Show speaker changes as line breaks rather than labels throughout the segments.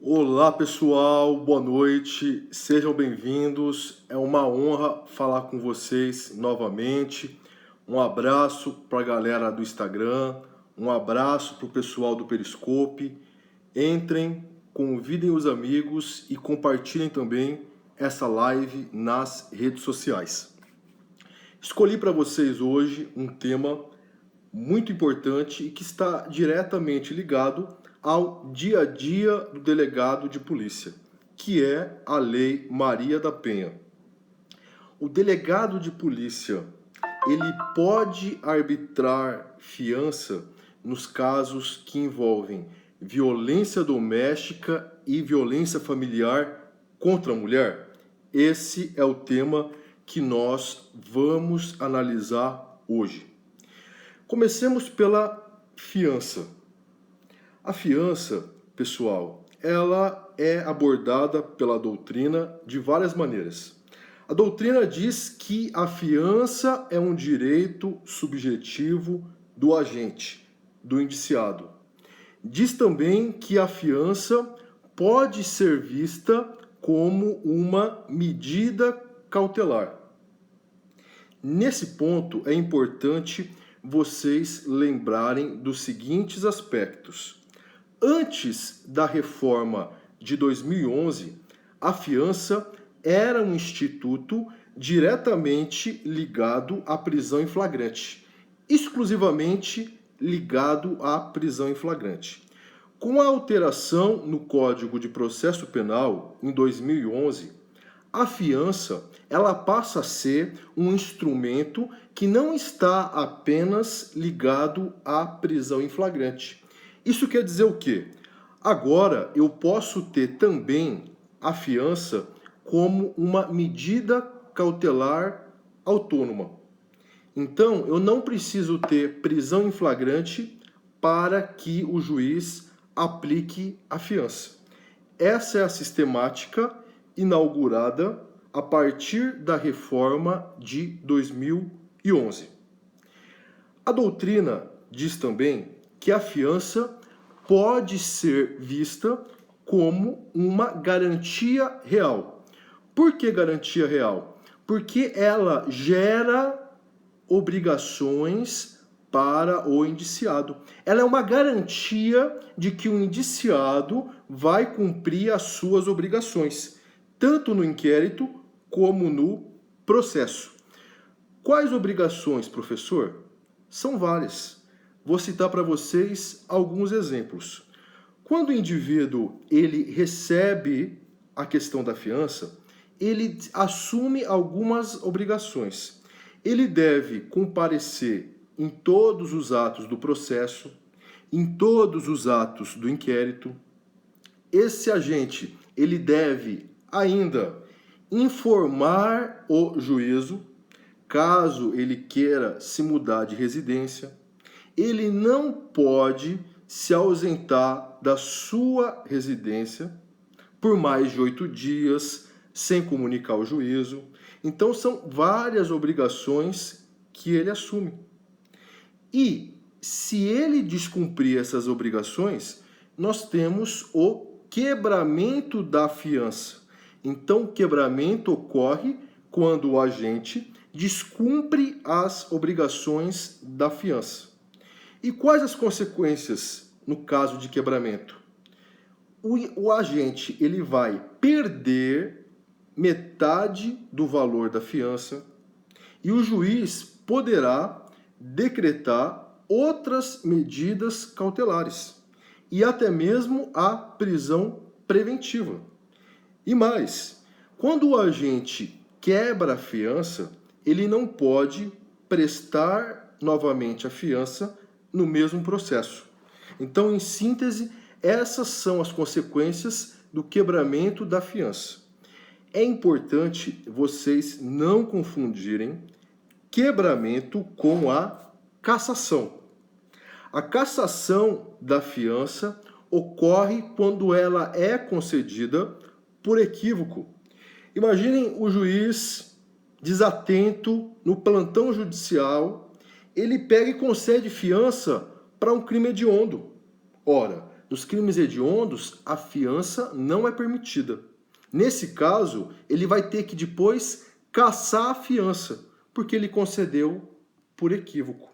Olá pessoal, boa noite, sejam bem-vindos. É uma honra falar com vocês novamente. Um abraço para a galera do Instagram, um abraço para o pessoal do Periscope. Entrem, convidem os amigos e compartilhem também essa live nas redes sociais. Escolhi para vocês hoje um tema muito importante e que está diretamente ligado ao dia a dia do delegado de polícia, que é a Lei Maria da Penha. O delegado de polícia, ele pode arbitrar fiança nos casos que envolvem violência doméstica e violência familiar contra a mulher? Esse é o tema que nós vamos analisar hoje. Comecemos pela fiança. A fiança, pessoal, ela é abordada pela doutrina de várias maneiras. A doutrina diz que a fiança é um direito subjetivo do agente, do indiciado. Diz também que a fiança pode ser vista como uma medida cautelar. Nesse ponto, é importante vocês lembrarem dos seguintes aspectos. Antes da reforma de 2011, a fiança era um instituto diretamente ligado à prisão em flagrante, exclusivamente ligado à prisão em flagrante. Com a alteração no Código de Processo Penal, em 2011, a fiança ela passa a ser um instrumento que não está apenas ligado à prisão em flagrante. Isso quer dizer o quê? Agora eu posso ter também a fiança como uma medida cautelar autônoma. Então, eu não preciso ter prisão em flagrante para que o juiz aplique a fiança. Essa é a sistemática inaugurada a partir da reforma de 2011. A doutrina diz também que a fiança pode ser vista como uma garantia real. Por que garantia real? Porque ela gera obrigações para o indiciado. Ela é uma garantia de que o indiciado vai cumprir as suas obrigações, tanto no inquérito como no processo. Quais obrigações, professor? São várias. Vou citar para vocês alguns exemplos. Quando o indivíduo ele recebe a questão da fiança, ele assume algumas obrigações. Ele deve comparecer em todos os atos do processo, em todos os atos do inquérito. Esse agente, ele deve ainda informar o juízo, caso ele queira se mudar de residência. Ele não pode se ausentar da sua residência por mais de 8 dias, sem comunicar ao juízo. Então, são várias obrigações que ele assume. E, se ele descumprir essas obrigações, nós temos o quebramento da fiança. Então, o quebramento ocorre quando o agente descumpre as obrigações da fiança. E quais as consequências no caso de quebramento? O agente ele vai perder metade do valor da fiança e o juiz poderá decretar outras medidas cautelares e até mesmo a prisão preventiva. E mais, quando o agente quebra a fiança, ele não pode prestar novamente a fiança no mesmo processo. Então, em síntese, essas são as consequências do quebramento da fiança. É importante vocês não confundirem quebramento com a cassação. A cassação da fiança ocorre quando ela é concedida por equívoco. Imaginem o juiz desatento no plantão judicial, ele pega e concede fiança para um crime hediondo. Ora, nos crimes hediondos, a fiança não é permitida. Nesse caso, ele vai ter que depois cassar a fiança, porque ele concedeu por equívoco.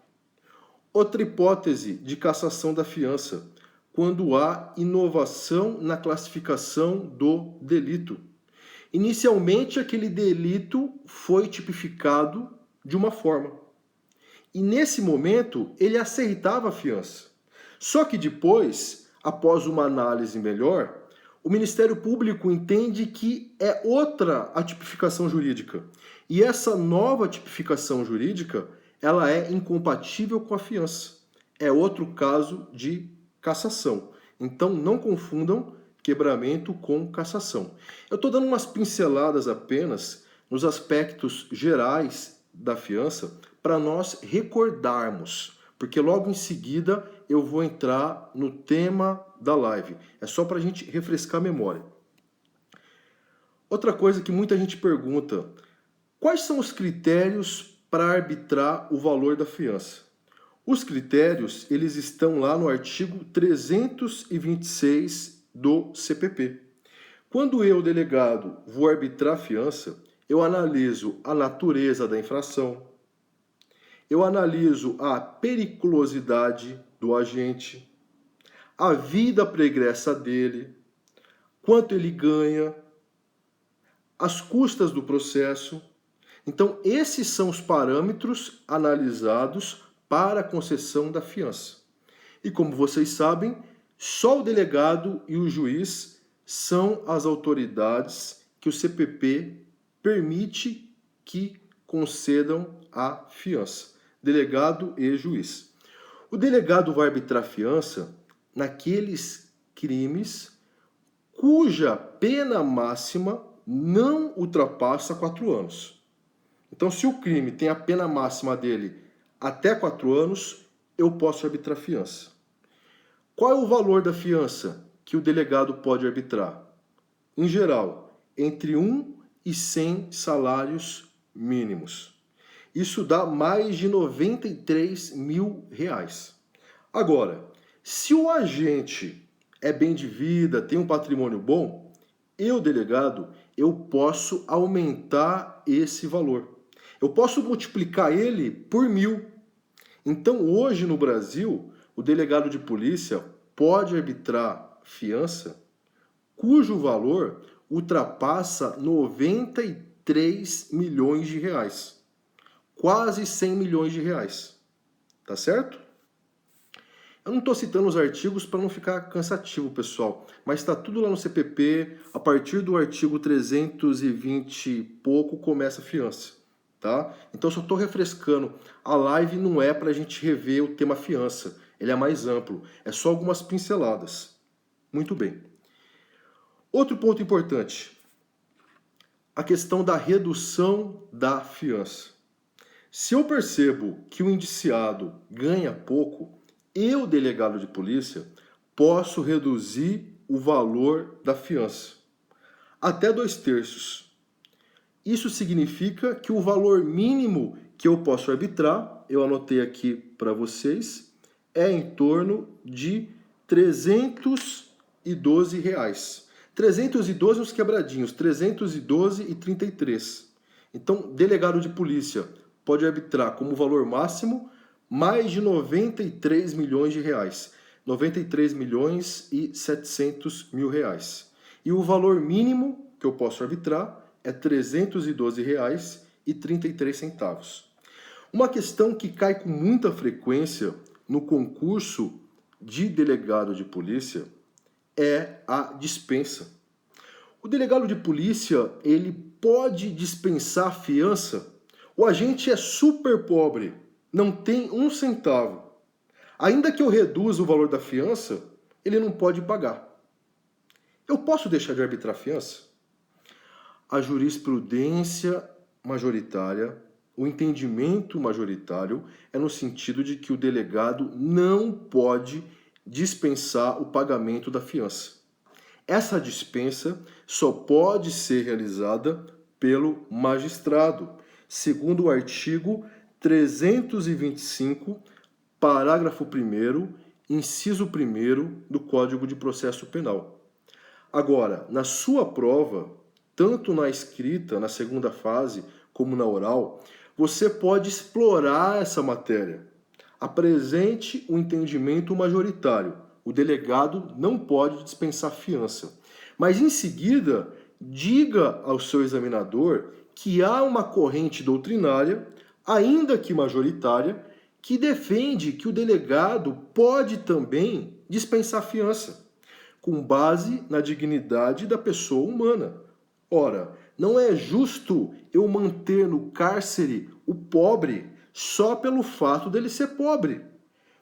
Outra hipótese de cassação da fiança, quando há inovação na classificação do delito. Inicialmente, aquele delito foi tipificado de uma forma. E nesse momento, ele aceitava a fiança. Só que depois, após uma análise melhor, o Ministério Público entende que é outra a tipificação jurídica. E essa nova tipificação jurídica, ela é incompatível com a fiança. É outro caso de cassação. Então, não confundam quebramento com cassação. Eu estou dando umas pinceladas apenas nos aspectos gerais da fiança para nós recordarmos, porque logo em seguida eu vou entrar no tema da live. É só para a gente refrescar a memória. Outra coisa que muita gente pergunta: quais são os critérios para arbitrar o valor da fiança? Os critérios, eles estão lá no artigo 326 do CPP. Quando eu, delegado, vou arbitrar a fiança, eu analiso a natureza da infração, eu analiso a periculosidade do agente, a vida pregressa dele, quanto ele ganha, as custas do processo. Então, esses são os parâmetros analisados para a concessão da fiança. E como vocês sabem, só o delegado e o juiz são as autoridades que o CPP permite que concedam a fiança. Delegado e juiz. O delegado vai arbitrar a fiança naqueles crimes cuja pena máxima não ultrapassa 4 anos. Então, se o crime tem a pena máxima dele até 4 anos, eu posso arbitrar fiança. Qual é o valor da fiança que o delegado pode arbitrar? Em geral, entre 1 e 100 salários mínimos. Isso dá mais de R$93 mil. Agora, se o agente é bem de vida, tem um patrimônio bom, eu, delegado, eu posso aumentar esse valor. Eu posso multiplicar ele por 1.000. Então, hoje no Brasil, o delegado de polícia pode arbitrar fiança cujo valor ultrapassa R$93 milhões. Quase R$100 milhões. Tá certo? Eu não estou citando os artigos para não ficar cansativo, pessoal, mas está tudo lá no CPP. A partir do artigo 320 e pouco começa a fiança. Tá? Então, só estou refrescando. A live não é para a gente rever o tema fiança. Ele é mais amplo. É só algumas pinceladas. Muito bem. Outro ponto importante. A questão da redução da fiança. Se eu percebo que o indiciado ganha pouco, eu, delegado de polícia, posso reduzir o valor da fiança. Até 2/3. Isso significa que o valor mínimo que eu posso arbitrar, eu anotei aqui para vocês, é em torno de R$312. 312 uns quebradinhos, 312,33. Então, delegado de polícia pode arbitrar como valor máximo mais de R$93 milhões. R$93.700.000. E o valor mínimo que eu posso arbitrar é R$312,33. Uma questão que cai com muita frequência no concurso de delegado de polícia é a dispensa. O delegado de polícia, ele pode dispensar a fiança. O agente é super pobre, não tem um centavo. Ainda que eu reduza o valor da fiança, ele não pode pagar. Eu posso deixar de arbitrar a fiança? A jurisprudência majoritária, o entendimento majoritário é no sentido de que o delegado não pode dispensar o pagamento da fiança. Essa dispensa só pode ser realizada pelo magistrado, segundo o artigo 325, parágrafo 1º, inciso 1º do Código de Processo Penal. Agora, na sua prova, tanto na escrita, na segunda fase, como na oral, você pode explorar essa matéria. Apresente o entendimento majoritário. O delegado não pode dispensar fiança. Mas, em seguida, diga ao seu examinador que há uma corrente doutrinária, ainda que majoritária, que defende que o delegado pode também dispensar fiança, com base na dignidade da pessoa humana. Ora, não é justo eu manter no cárcere o pobre só pelo fato dele ser pobre.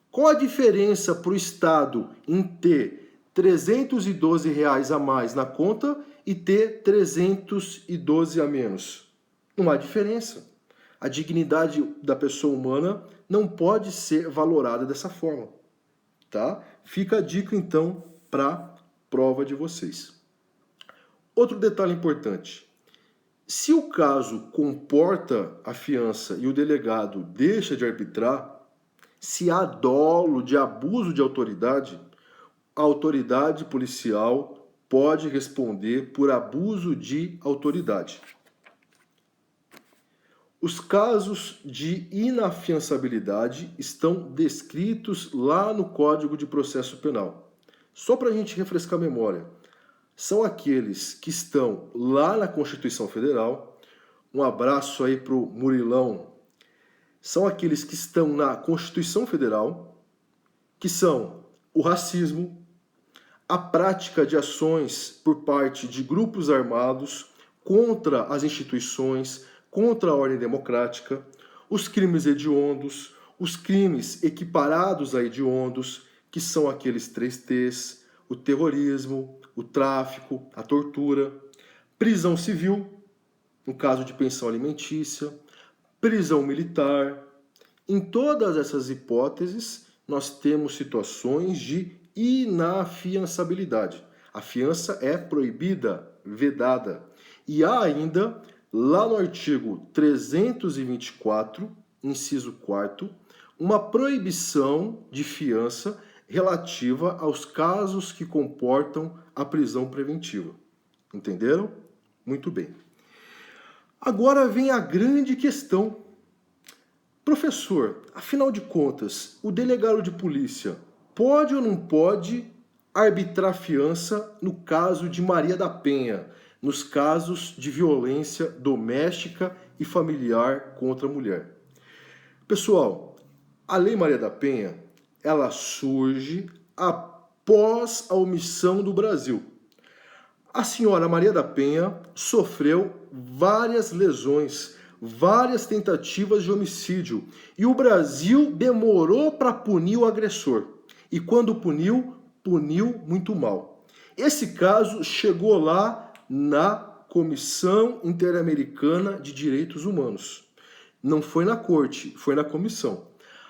Qual a diferença para o Estado em ter R$312 a mais na conta e ter 312 a menos? Não há diferença. A dignidade da pessoa humana não pode ser valorada dessa forma, tá? Fica a dica, então, para a prova de vocês. Outro detalhe importante. Se o caso comporta a fiança e o delegado deixa de arbitrar, se há dolo de abuso de autoridade, a autoridade policial pode responder por abuso de autoridade. Os casos de inafiançabilidade estão descritos lá no Código de Processo Penal. Só para a gente refrescar a memória, são aqueles que estão lá na Constituição Federal. Um abraço aí para o Murilão. São aqueles que estão na Constituição Federal, que são o racismo, a prática de ações por parte de grupos armados contra as instituições, contra a ordem democrática, os crimes hediondos, os crimes equiparados a hediondos, que são aqueles 3 T's, o terrorismo, o tráfico, a tortura, prisão civil, no caso de pensão alimentícia, prisão militar. Em todas essas hipóteses, nós temos situações de inafiançabilidade. A fiança é proibida, vedada. E há ainda, lá no artigo 324, inciso 4º, uma proibição de fiança relativa aos casos que comportam a prisão preventiva. Entenderam? Muito bem. Agora vem a grande questão. Professor, afinal de contas, o delegado de polícia pode ou não pode arbitrar fiança no caso de Maria da Penha, nos casos de violência doméstica e familiar contra a mulher? Pessoal, a Lei Maria da Penha, ela surge após a omissão do Brasil. A senhora Maria da Penha sofreu várias lesões, várias tentativas de homicídio, e o Brasil demorou para punir o agressor. E quando puniu, puniu muito mal. Esse caso chegou lá na Comissão Interamericana de Direitos Humanos. Não foi na corte, foi na comissão.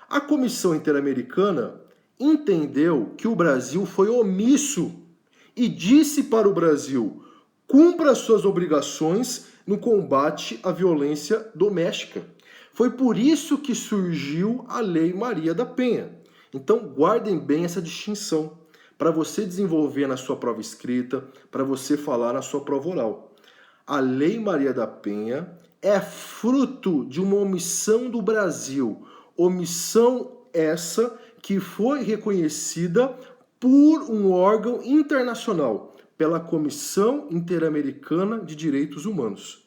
A Comissão Interamericana entendeu que o Brasil foi omisso e disse para o Brasil: cumpra suas obrigações no combate à violência doméstica. Foi por isso que surgiu a Lei Maria da Penha. Então guardem bem essa distinção, para você desenvolver na sua prova escrita, para você falar na sua prova oral. A Lei Maria da Penha é fruto de uma omissão do Brasil, omissão essa que foi reconhecida por um órgão internacional, pela Comissão Interamericana de Direitos Humanos.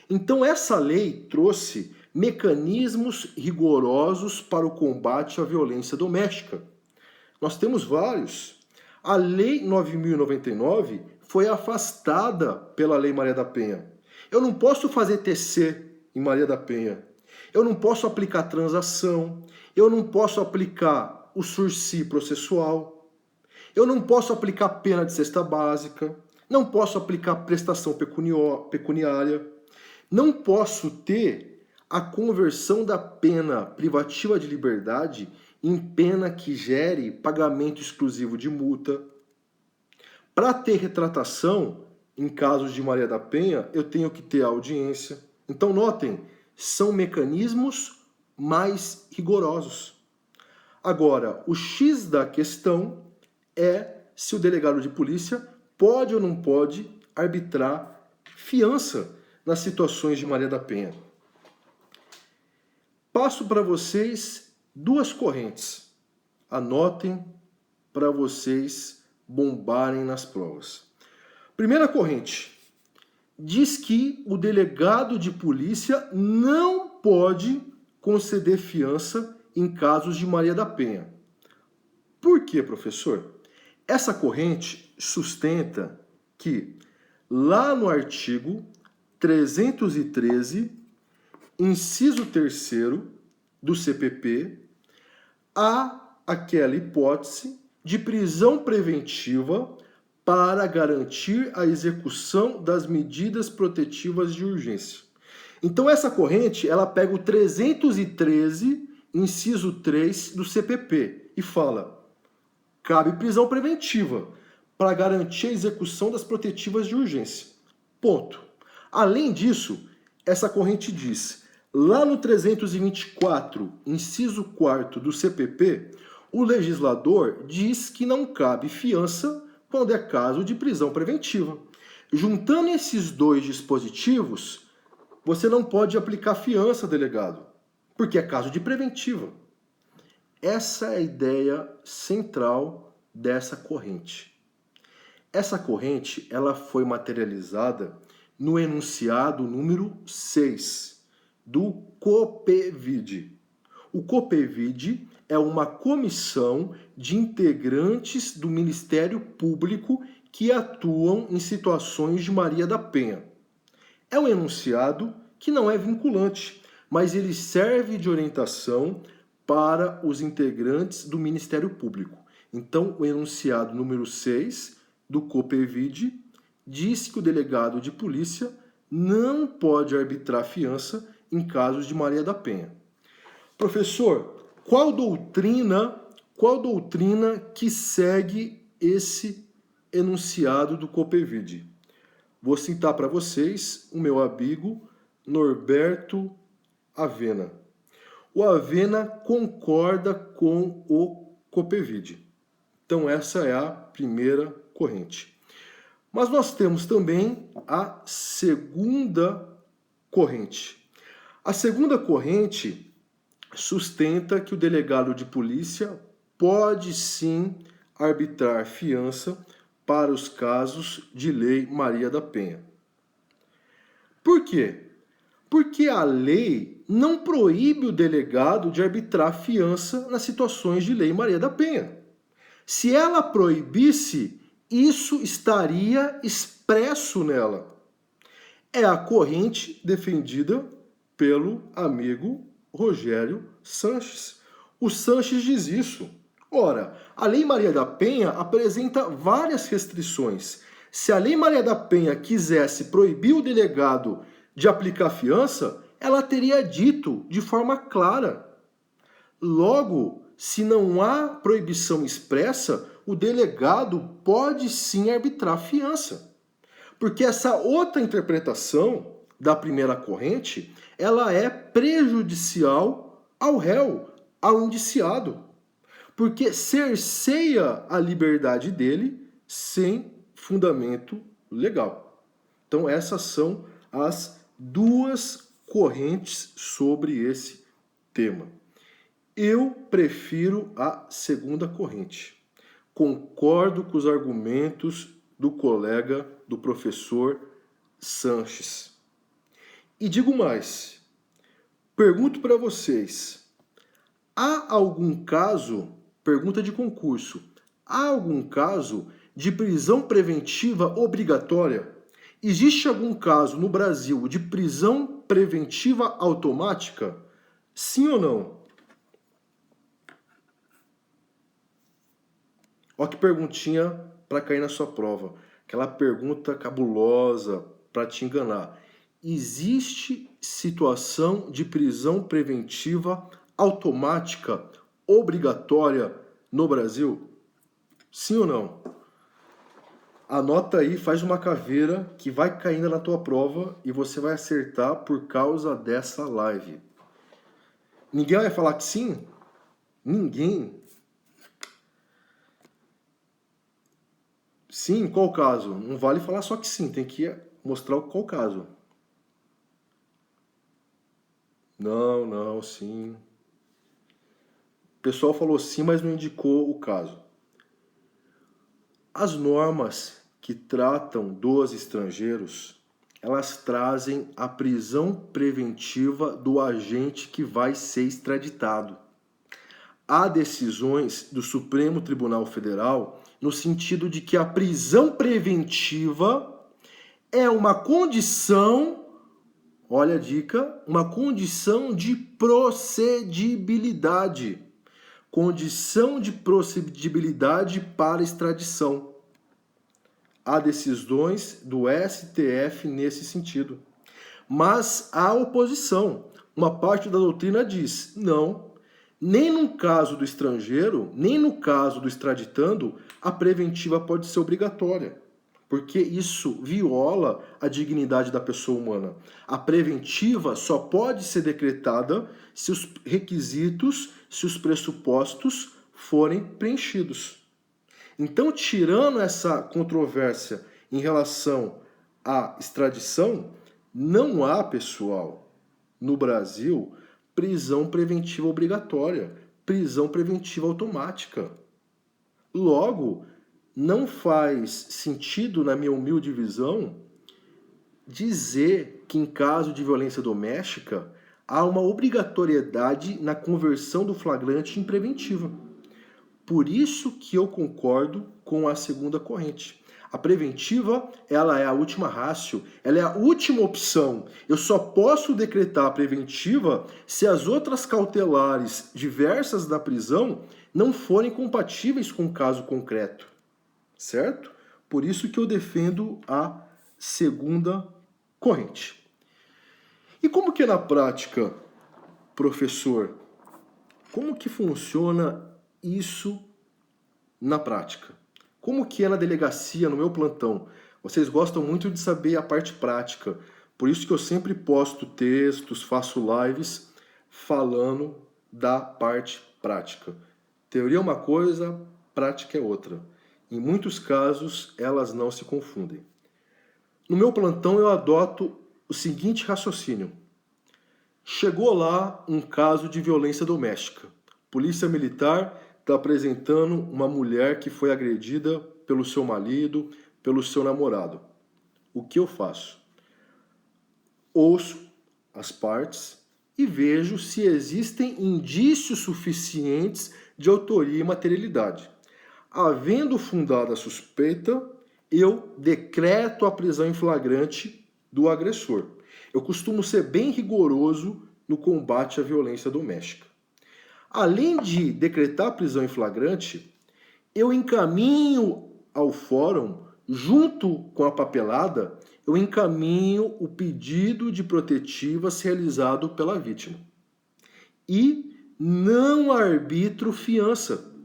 Então essa lei trouxe mecanismos rigorosos para o combate à violência doméstica. Nós temos vários. A Lei 9.099 foi afastada pela Lei Maria da Penha. Eu não posso fazer TC em Maria da Penha. Eu não posso aplicar transação. Eu não posso aplicar o sursi processual. Eu não posso aplicar pena de cesta básica. Não posso aplicar prestação pecuniária. Não posso ter a conversão da pena privativa de liberdade em pena que gere pagamento exclusivo de multa. Para ter retratação, em casos de Maria da Penha, eu tenho que ter audiência. Então, notem, são mecanismos mais rigorosos. Agora, o X da questão é se o delegado de polícia pode ou não pode arbitrar fiança nas situações de Maria da Penha. Passo para vocês duas correntes. Anotem para vocês bombarem nas provas. Primeira corrente diz que o delegado de polícia não pode conceder fiança em casos de Maria da Penha. Por quê, professor? Essa corrente sustenta que lá no artigo 313, inciso 3º do CPP, há aquela hipótese de prisão preventiva para garantir a execução das medidas protetivas de urgência. Então essa corrente, ela pega o 313, inciso 3 do CPP e fala: cabe prisão preventiva para garantir a execução das protetivas de urgência. Ponto. Além disso, essa corrente diz, lá no 324, inciso 4 do CPP, o legislador diz que não cabe fiança quando é caso de prisão preventiva. Juntando esses dois dispositivos, você não pode aplicar fiança, delegado, porque é caso de preventiva. Essa é a ideia central dessa corrente. Essa corrente, ela foi materializada no enunciado número 6 do COPEVID. O COPEVID é uma comissão de integrantes do Ministério Público que atuam em situações de Maria da Penha. É um enunciado que não é vinculante, mas ele serve de orientação para os integrantes do Ministério Público. Então, o enunciado número 6 do COPEVID diz que o delegado de polícia não pode arbitrar fiança em casos de Maria da Penha. Professor, qual doutrina que segue esse enunciado do COPEVID? Vou citar para vocês o meu amigo Norberto Avena. O Avena concorda com o COPEVID. Então essa é a primeira corrente. Mas nós temos também a segunda corrente. A segunda corrente sustenta que o delegado de polícia pode sim arbitrar fiança para os casos de Lei Maria da Penha. Por quê? Porque a lei não proíbe o delegado de arbitrar fiança nas situações de Lei Maria da Penha. Se ela proibisse, isso estaria expresso nela. É a corrente defendida pelo amigo Rogério Sanches. O Sanches diz isso. Ora, a Lei Maria da Penha apresenta várias restrições. Se a Lei Maria da Penha quisesse proibir o delegado de aplicar fiança, ela teria dito de forma clara. Logo, se não há proibição expressa, o delegado pode sim arbitrar fiança. Porque essa outra interpretação da primeira corrente, ela é prejudicial ao réu, ao indiciado. Porque cerceia a liberdade dele sem fundamento legal. Então essas são as duas correntes sobre esse tema. Eu prefiro a segunda corrente. Concordo com os argumentos do colega, do professor Sanches. E digo mais, pergunto para vocês, há algum caso, pergunta de concurso, há algum caso de prisão preventiva obrigatória? Existe algum caso no Brasil de prisão preventiva automática? Sim ou não? Olha que perguntinha para cair na sua prova. Aquela pergunta cabulosa para te enganar. Existe situação de prisão preventiva automática obrigatória no Brasil? Sim ou não? Anota aí, faz uma caveira que vai caindo na tua prova e você vai acertar por causa dessa live. Ninguém vai falar que sim? Ninguém. Sim, qual caso? Não vale falar só que sim, tem que mostrar qual caso. Não, não, sim. O pessoal falou sim, mas não indicou o caso. As normas que tratam dos estrangeiros, elas trazem a prisão preventiva do agente que vai ser extraditado. Há decisões do Supremo Tribunal Federal no sentido de que a prisão preventiva é uma condição, olha a dica, uma condição de procedibilidade. Condição de procedibilidade para extradição. Há decisões do STF nesse sentido. Mas há oposição. Uma parte da doutrina diz, não, nem no caso do estrangeiro, nem no caso do extraditando, a preventiva pode ser obrigatória. Porque isso viola a dignidade da pessoa humana. A preventiva só pode ser decretada se os requisitos, se os pressupostos forem preenchidos. Então, tirando essa controvérsia em relação à extradição, não há, pessoal, no Brasil, prisão preventiva obrigatória, prisão preventiva automática. Logo, não faz sentido, na minha humilde visão, dizer que em caso de violência doméstica há uma obrigatoriedade na conversão do flagrante em preventiva. Por isso que eu concordo com a segunda corrente. A preventiva, ela é a última ratio, ela é a última opção. Eu só posso decretar a preventiva se as outras cautelares diversas da prisão não forem compatíveis com o caso concreto. Certo? Por isso que eu defendo a segunda corrente. E como que é na prática, professor? Como que funciona isso na prática? Como que é na delegacia, no meu plantão? Vocês gostam muito de saber a parte prática. Por isso que eu sempre posto textos, faço lives falando da parte prática. Teoria é uma coisa, prática é outra. Em muitos casos, elas não se confundem. No meu plantão, eu adoto o seguinte raciocínio. Chegou lá um caso de violência doméstica. Polícia Militar está apresentando uma mulher que foi agredida pelo seu marido, pelo seu namorado. O que eu faço? Ouço as partes e vejo se existem indícios suficientes de autoria e materialidade. Havendo fundada a suspeita, eu decreto a prisão em flagrante do agressor. Eu costumo ser bem rigoroso no combate à violência doméstica. Além de decretar a prisão em flagrante, eu encaminho ao fórum, junto com a papelada, eu encaminho o pedido de protetivas realizado pela vítima. E não arbitro fiança.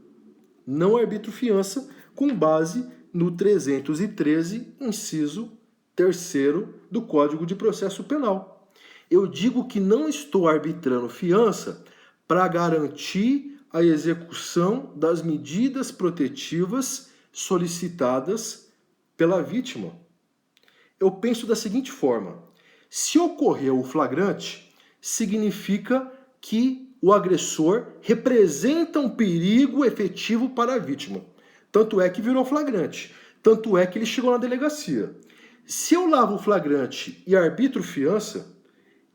Não arbitro fiança com base no 313, inciso 3º do Código de Processo Penal. Eu digo que não estou arbitrando fiança para garantir a execução das medidas protetivas solicitadas pela vítima. Eu penso da seguinte forma: se ocorreu o flagrante, significa que o agressor representa um perigo efetivo para a vítima. Tanto é que virou flagrante. Tanto é que ele chegou na delegacia. Se eu lavo o flagrante e arbitro fiança,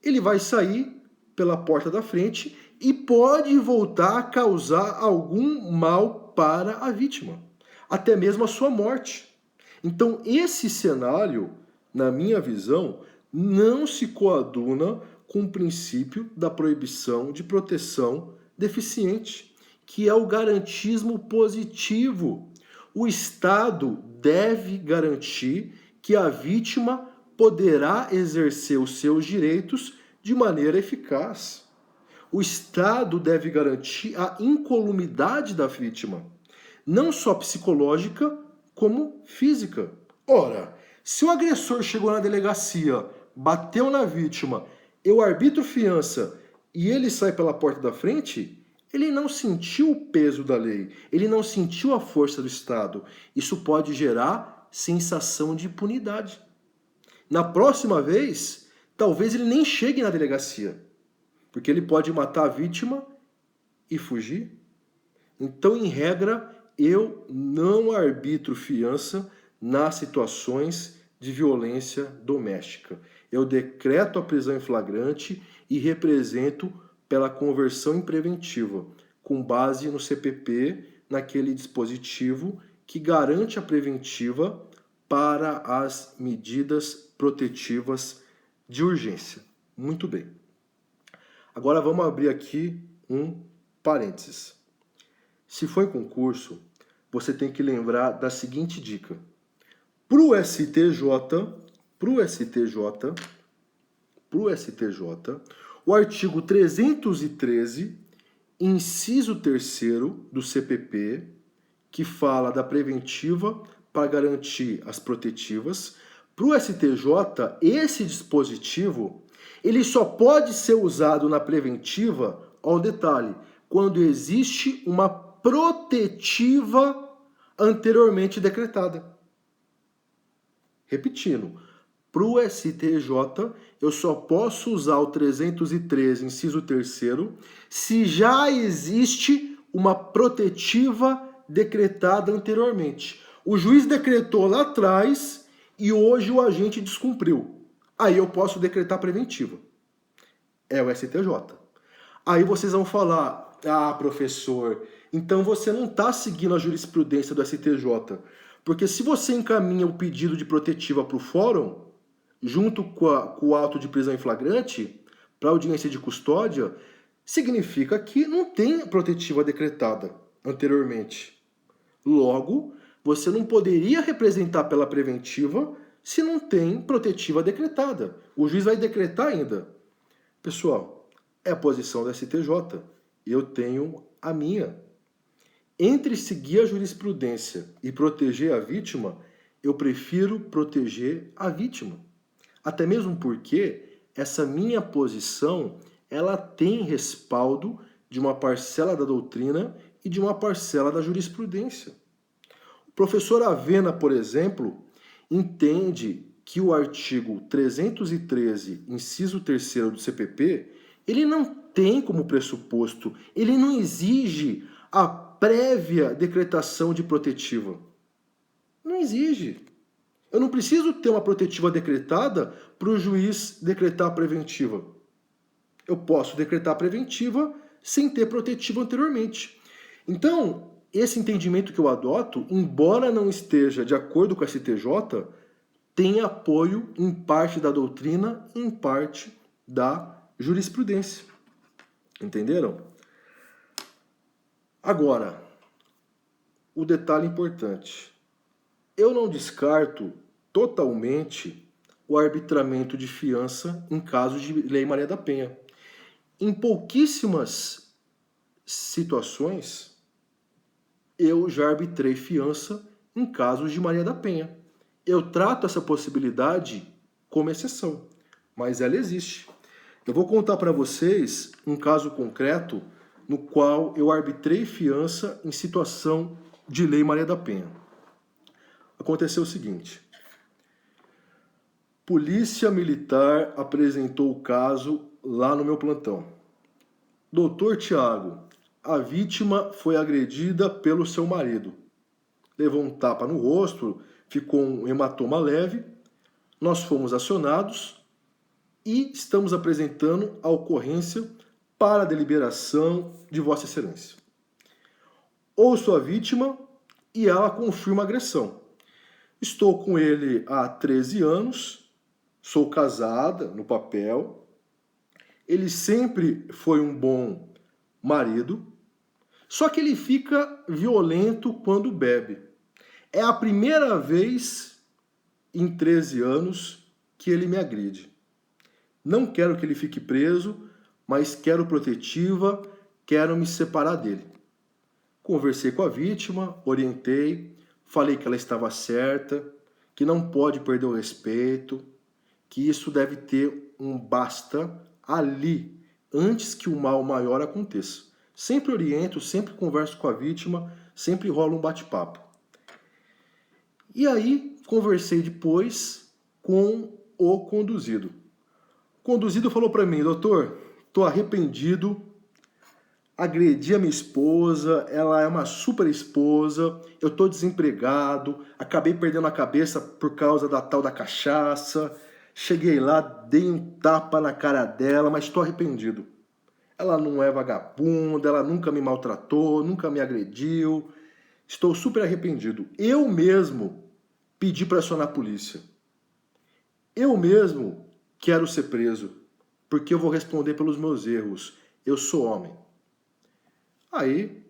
ele vai sair pela porta da frente e pode voltar a causar algum mal para a vítima. Até mesmo a sua morte. Então, esse cenário, na minha visão, não se coaduna com o princípio da proibição de proteção deficiente, que é o garantismo positivo. O Estado deve garantir que a vítima poderá exercer os seus direitos de maneira eficaz. O Estado deve garantir a incolumidade da vítima, não só psicológica, como física. Ora, se o agressor chegou na delegacia, bateu na vítima, eu arbitro fiança e ele sai pela porta da frente, Ele não sentiu o peso da lei, ele não sentiu a força do Estado. Isso pode gerar sensação de impunidade. Na próxima vez, talvez ele nem chegue na delegacia, porque ele pode matar a vítima e fugir. Então, em regra, eu não arbitro fiança nas situações de violência doméstica. Eu decreto a prisão em flagrante e represento pela conversão em preventiva, com base no CPP, naquele dispositivo que garante a preventiva para as medidas protetivas de urgência. Muito bem. Agora vamos abrir aqui um parênteses. Se for em concurso, você tem que lembrar da seguinte dica. Para o STJ, o artigo 313, inciso 3º do CPP, que fala da preventiva para garantir as protetivas, para o STJ, esse dispositivo, ele só pode ser usado na preventiva, ao detalhe, quando existe uma protetiva anteriormente decretada. Repetindo, para o STJ, eu só posso usar o 313, inciso 3º, se já existe uma protetiva decretada anteriormente. O juiz decretou lá atrás e hoje o agente descumpriu. Aí eu posso decretar preventiva. É o STJ. Aí vocês vão falar, professor, então você não está seguindo a jurisprudência do STJ. Porque se você encaminha o pedido de protetiva para o fórum, junto com o auto de prisão em flagrante, para audiência de custódia, significa que não tem protetiva decretada anteriormente. Logo, você não poderia representar pela preventiva se não tem protetiva decretada. O juiz vai decretar ainda. Pessoal, é a posição da STJ. Eu tenho a minha. Entre seguir a jurisprudência e proteger a vítima, eu prefiro proteger a vítima. Até mesmo porque essa minha posição, ela tem respaldo de uma parcela da doutrina e de uma parcela da jurisprudência. O professor Avena, por exemplo, entende que o artigo 313, inciso 3º do CPP, ele não tem como pressuposto, ele não exige a prévia decretação de protetiva. Não exige. Eu não preciso ter uma protetiva decretada para o juiz decretar a preventiva. Eu posso decretar a preventiva sem ter protetiva anteriormente. Então, esse entendimento que eu adoto, embora não esteja de acordo com a STJ, tem apoio em parte da doutrina e em parte da jurisprudência. Entenderam? Agora, o detalhe importante. Eu não descarto totalmente o arbitramento de fiança em casos de Lei Maria da Penha. Em pouquíssimas situações, eu já arbitrei fiança em casos de Maria da Penha. Eu trato essa possibilidade como exceção, mas ela existe. Eu vou contar para vocês um caso concreto no qual eu arbitrei fiança em situação de Lei Maria da Penha. Aconteceu o seguinte: Polícia Militar apresentou o caso lá no meu plantão. Doutor Tiago, a vítima foi agredida pelo seu marido. Levou um tapa no rosto, ficou um hematoma leve. Nós fomos acionados e estamos apresentando a ocorrência para a deliberação de Vossa Excelência. Ouço a vítima e ela confirma a agressão. Estou com ele há 13 anos, sou casada no papel, ele sempre foi um bom marido, só que ele fica violento quando bebe. É a primeira vez em 13 anos que ele me agride. Não quero que ele fique preso, mas quero protetiva, quero me separar dele. Conversei com a vítima, orientei, falei que ela estava certa, que não pode perder o respeito, que isso deve ter um basta ali, antes que o mal maior aconteça. Sempre oriento, sempre converso com a vítima, sempre rola um bate-papo. E aí, conversei depois com o conduzido. O conduzido falou para mim: doutor, tô arrependido, agredi a minha esposa, ela é uma super esposa, eu tô desempregado, acabei perdendo a cabeça por causa da tal da cachaça, cheguei lá, dei um tapa na cara dela, mas tô arrependido. Ela não é vagabunda, ela nunca me maltratou, nunca me agrediu, estou super arrependido. Eu mesmo pedi para acionar a polícia. Eu mesmo quero ser preso, porque eu vou responder pelos meus erros. Eu sou homem. Aí,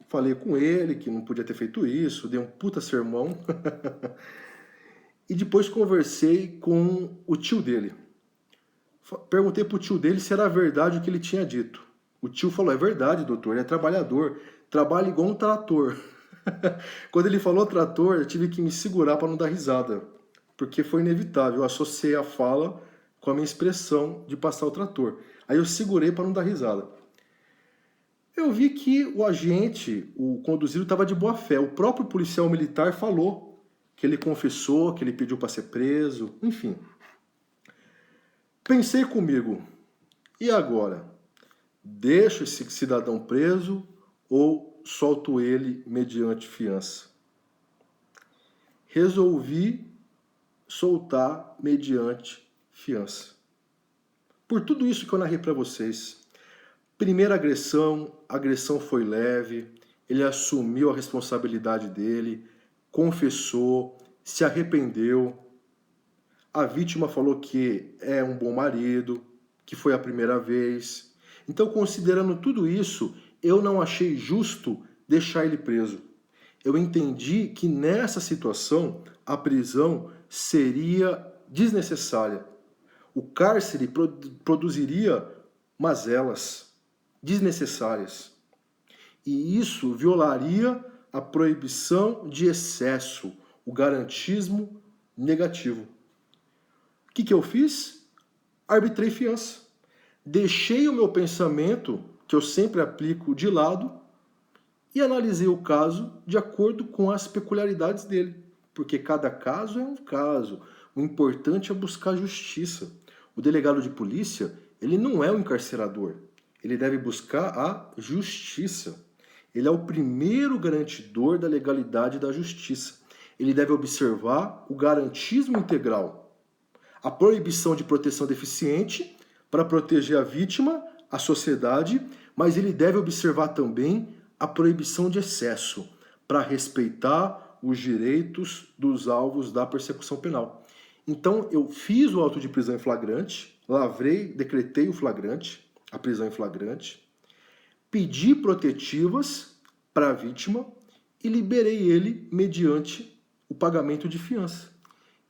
falei com ele que não podia ter feito isso, dei um puta sermão. E depois conversei com o tio dele. Perguntei pro tio dele se era verdade o que ele tinha dito. O tio falou: é verdade, doutor, ele é trabalhador, trabalha igual um trator. Quando ele falou trator, eu tive que me segurar para não dar risada, porque foi inevitável. Eu associei a fala com a minha expressão de passar o trator. Aí eu segurei para não dar risada. Eu vi que o agente, o conduzido, estava de boa fé. O próprio policial militar falou que ele confessou, que ele pediu para ser preso, enfim. Pensei comigo, e agora? Deixo esse cidadão preso ou solto ele mediante fiança? Resolvi soltar mediante fiança. Por tudo isso que eu narrei para vocês. Primeira agressão, a agressão foi leve, ele assumiu a responsabilidade dele, confessou, se arrependeu. A vítima falou que é um bom marido, que foi a primeira vez. Então, considerando tudo isso, eu não achei justo deixar ele preso. Eu entendi que nessa situação a prisão seria desnecessária. O cárcere produziria mazelas desnecessárias. E isso violaria a proibição de excesso, o garantismo negativo. O que eu fiz? Arbitrei fiança. Deixei o meu pensamento, que eu sempre aplico, de lado e analisei o caso de acordo com as peculiaridades dele. Porque cada caso é um caso. O importante é buscar justiça. O delegado de polícia, ele não é o encarcerador. Ele deve buscar a justiça. Ele é o primeiro garantidor da legalidade e da justiça. Ele deve observar o garantismo integral, a proibição de proteção deficiente para proteger a vítima, a sociedade, mas ele deve observar também a proibição de excesso para respeitar os direitos dos alvos da persecução penal. Então, eu fiz o auto de prisão em flagrante, lavrei, decretei o flagrante, a prisão em flagrante, pedi protetivas para a vítima e liberei ele mediante o pagamento de fiança.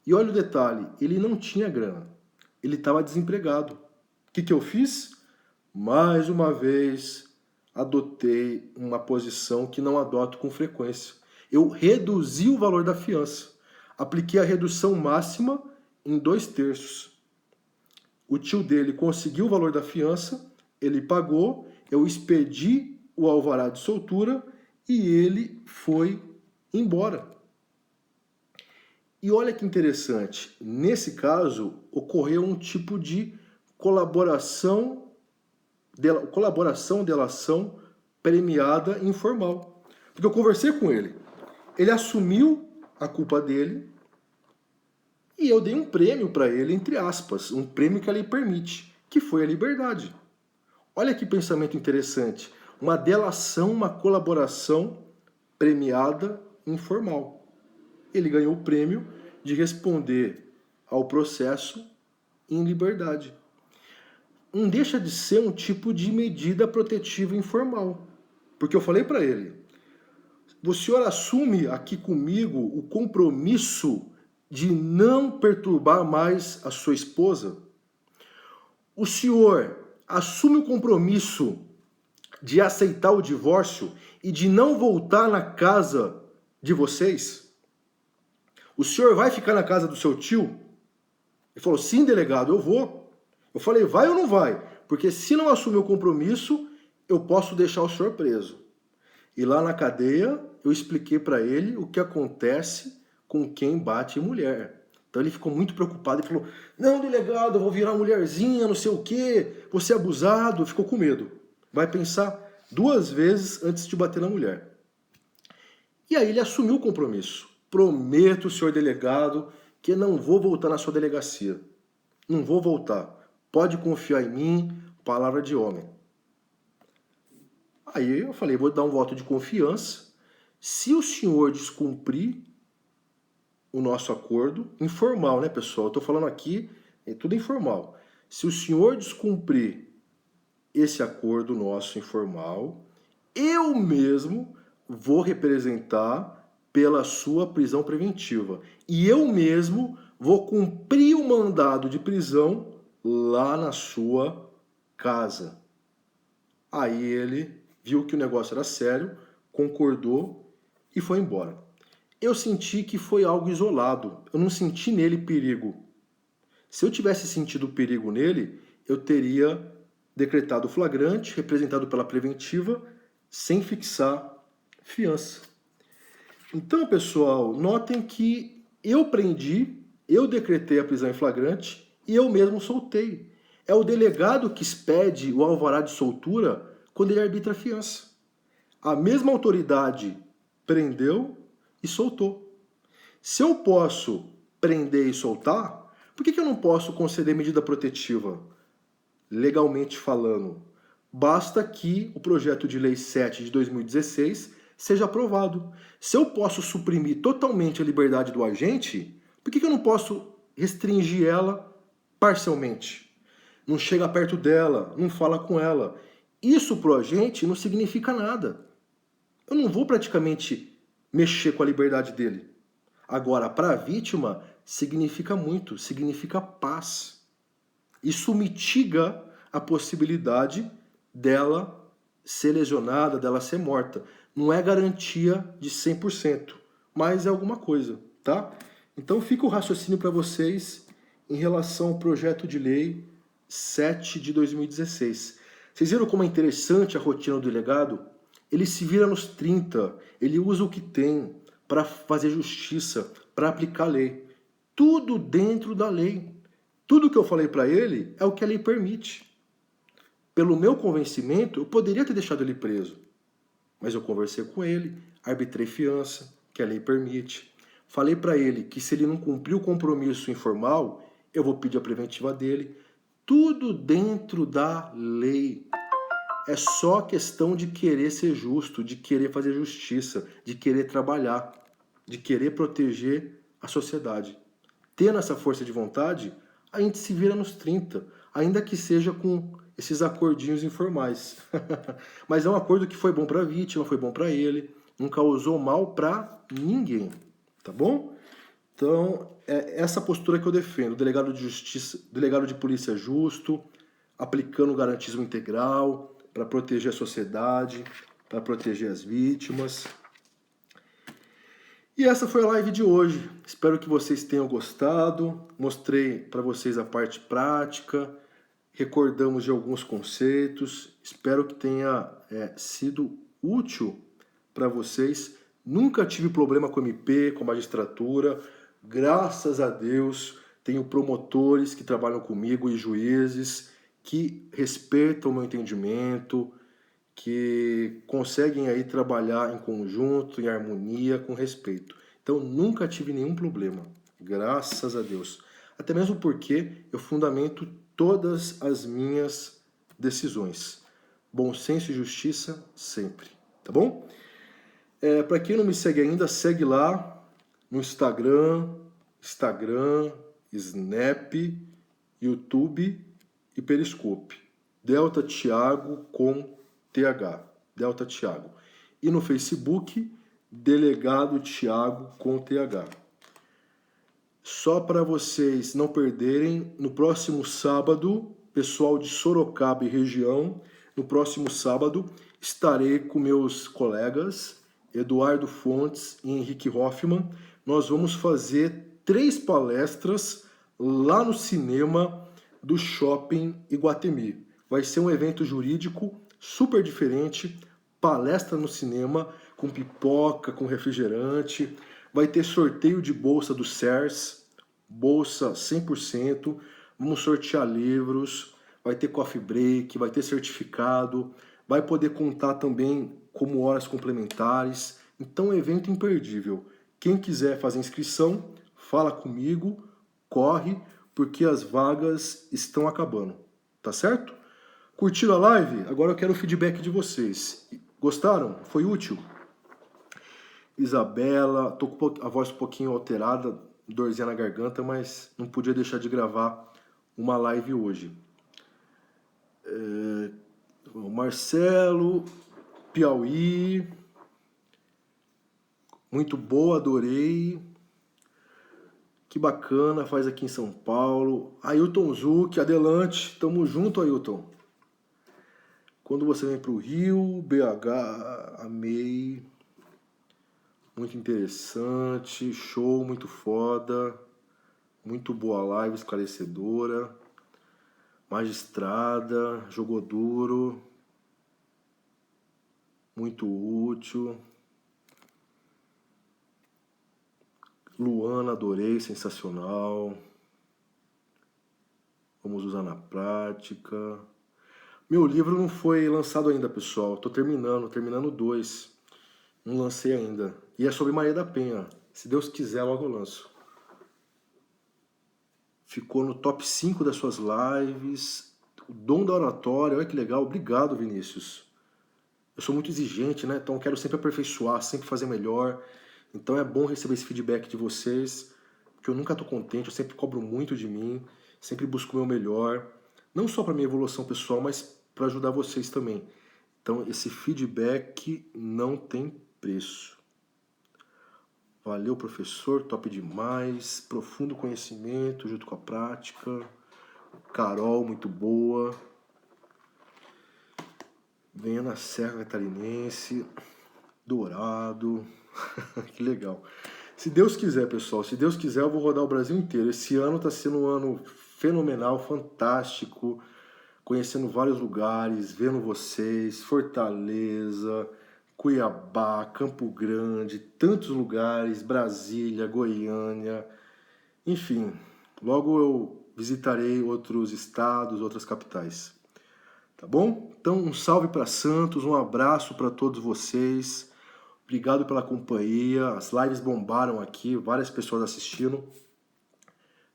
E olha o detalhe, ele não tinha grana, ele estava desempregado. O que eu fiz? Mais uma vez, adotei uma posição que não adoto com frequência. Eu reduzi o valor da fiança. Apliquei a redução máxima em 2/3. O tio dele conseguiu o valor da fiança, ele pagou, eu expedi o alvará de soltura e ele foi embora. E olha que interessante, nesse caso ocorreu um tipo de colaboração, delação premiada informal. Porque eu conversei com ele, ele assumiu a culpa dele e eu dei um prêmio para ele, entre aspas, um prêmio que a lei permite, que foi a liberdade. Olha que pensamento interessante, uma delação, uma colaboração premiada informal. Ele ganhou o prêmio de responder ao processo em liberdade. Não deixa de ser um tipo de medida protetiva informal. Porque eu falei para ele, o senhor assume aqui comigo o compromisso de não perturbar mais a sua esposa? O senhor assume o compromisso de aceitar o divórcio e de não voltar na casa de vocês? O senhor vai ficar na casa do seu tio? Ele falou, sim, delegado, eu vou. Eu falei, vai ou não vai? Porque se não assumir o compromisso, eu posso deixar o senhor preso. E lá na cadeia, eu expliquei para ele o que acontece com quem bate em mulher. Então ele ficou muito preocupado e falou, não, delegado, eu vou virar mulherzinha, não sei o quê, vou ser abusado. Ficou com medo. Vai pensar 2 vezes antes de bater na mulher. E aí ele assumiu o compromisso. Prometo, senhor delegado, que não vou voltar na sua delegacia. Não vou voltar. Pode confiar em mim, palavra de homem. Aí eu falei, vou dar um voto de confiança. Se o senhor descumprir o nosso acordo, informal, né, pessoal? Eu tô falando aqui, é tudo informal. Se o senhor descumprir esse acordo nosso informal, eu mesmo vou representar pela sua prisão preventiva. E eu mesmo vou cumprir o mandado de prisão lá na sua casa. Aí ele viu que o negócio era sério, concordou e foi embora. Eu senti que foi algo isolado, eu não senti nele perigo. Se eu tivesse sentido perigo nele, eu teria decretado flagrante, representado pela preventiva, sem fixar fiança. Então, pessoal, notem que eu prendi, eu decretei a prisão em flagrante e eu mesmo soltei. É o delegado que expede o alvará de soltura quando ele arbitra a fiança. A mesma autoridade prendeu e soltou. Se eu posso prender e soltar, por que eu não posso conceder medida protetiva? Legalmente falando, basta que o projeto de lei 7 de 2016 seja aprovado. Se eu posso suprimir totalmente a liberdade do agente, por que eu não posso restringir ela parcialmente? Não chega perto dela, não fala com ela. Isso para o agente não significa nada. Eu não vou praticamente mexer com a liberdade dele. Agora, para a vítima, significa muito, significa paz. Isso mitiga a possibilidade dela ser lesionada, dela ser morta. Não é garantia de 100%, mas é alguma coisa, tá? Então fica o raciocínio para vocês em relação ao projeto de lei 7 de 2016. Vocês viram como é interessante a rotina do delegado? Ele se vira nos 30, ele usa o que tem para fazer justiça, para aplicar a lei. Tudo dentro da lei. Tudo que eu falei para ele é o que a lei permite. Pelo meu convencimento, eu poderia ter deixado ele preso. Mas eu conversei com ele, arbitrei fiança, que a lei permite. Falei para ele que se ele não cumprir o compromisso informal, eu vou pedir a preventiva dele. Tudo dentro da lei. É só questão de querer ser justo, de querer fazer justiça, de querer trabalhar, de querer proteger a sociedade. Tendo essa força de vontade, a gente se vira nos 30, ainda que seja com esses acordinhos informais. Mas é um acordo que foi bom para a vítima, foi bom para ele, não causou mal para ninguém, tá bom? Então, é essa postura que eu defendo, o delegado de justiça, delegado de polícia justo, aplicando o garantismo integral para proteger a sociedade, para proteger as vítimas. E essa foi a live de hoje. Espero que vocês tenham gostado. Mostrei para vocês a parte prática, recordamos de alguns conceitos. Espero que tenha sido útil para vocês. Nunca tive problema com MP, com magistratura. Graças a Deus, tenho promotores que trabalham comigo e juízes que respeitam o meu entendimento, que conseguem aí trabalhar em conjunto, em harmonia, com respeito. Então, nunca tive nenhum problema, graças a Deus. Até mesmo porque eu fundamento todas as minhas decisões. Bom senso e justiça sempre, tá bom? Para quem não me segue ainda, segue lá no Instagram, Snap, YouTube e Periscope. Delta Thiago com TH, Delta Thiago. E no Facebook, Delegado Thiago com TH. Só para vocês não perderem, no próximo sábado, pessoal de Sorocaba e região, no próximo sábado, estarei com meus colegas Eduardo Fontes e Henrique Hoffman. Nós vamos fazer 3 palestras lá no cinema do Shopping Iguatemi. Vai ser um evento jurídico super diferente, palestra no cinema, com pipoca, com refrigerante, vai ter sorteio de bolsa do CERS, bolsa 100%, vamos sortear livros, vai ter coffee break, vai ter certificado, vai poder contar também como horas complementares, então é um evento imperdível. Quem quiser fazer inscrição, fala comigo, corre, porque as vagas estão acabando, tá certo? Curtiram a live? Agora eu quero o feedback de vocês. Gostaram? Foi útil? Isabela, tô com a voz um pouquinho alterada, dorzinha na garganta, mas não podia deixar de gravar uma live hoje. O Marcelo, Piauí, muito boa, adorei. Que bacana, faz aqui em São Paulo. Ailton Zuc, adelante, tamo junto, Ailton. Quando você vem pro Rio, BH, amei. Muito interessante, show, muito foda. Muito boa live, esclarecedora. Magistrada, jogou duro. Muito útil. Luana, adorei, sensacional. Vamos usar na prática. Meu livro não foi lançado ainda, pessoal. Tô terminando 2. Não lancei ainda. E é sobre Maria da Penha. Se Deus quiser, logo eu lanço. Ficou no top 5 das suas lives. O dom da oratória, olha que legal. Obrigado, Vinícius. Eu sou muito exigente, né? Então eu quero sempre aperfeiçoar, sempre fazer melhor. Então é bom receber esse feedback de vocês, porque eu nunca tô contente, eu sempre cobro muito de mim, sempre busco o meu melhor, não só para minha evolução pessoal, mas para ajudar vocês também. Então esse feedback não tem preço. Valeu, professor, top demais, profundo conhecimento junto com a prática. Carol, muito boa. Venha na Serra Catarinense, Dourado. Que legal. Se Deus quiser, pessoal, se Deus quiser, eu vou rodar o Brasil inteiro. Esse ano está sendo um ano fenomenal, fantástico, conhecendo vários lugares, vendo vocês, Fortaleza, Cuiabá, Campo Grande, tantos lugares, Brasília, Goiânia, enfim, logo eu visitarei outros estados, outras capitais. Tá bom? Então, um salve para Santos, um abraço para todos vocês. Obrigado pela companhia. As lives bombaram aqui, várias pessoas assistindo.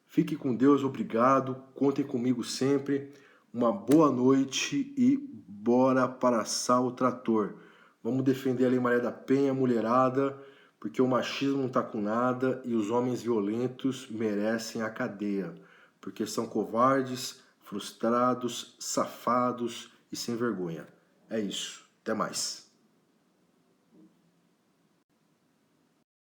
Fique com Deus, obrigado. Contem comigo sempre. Uma boa noite e bora para assar o trator. Vamos defender a Lei Maria da Penha, mulherada, porque o machismo não tá com nada e os homens violentos merecem a cadeia, porque são covardes, frustrados, safados e sem vergonha. É isso. Até mais.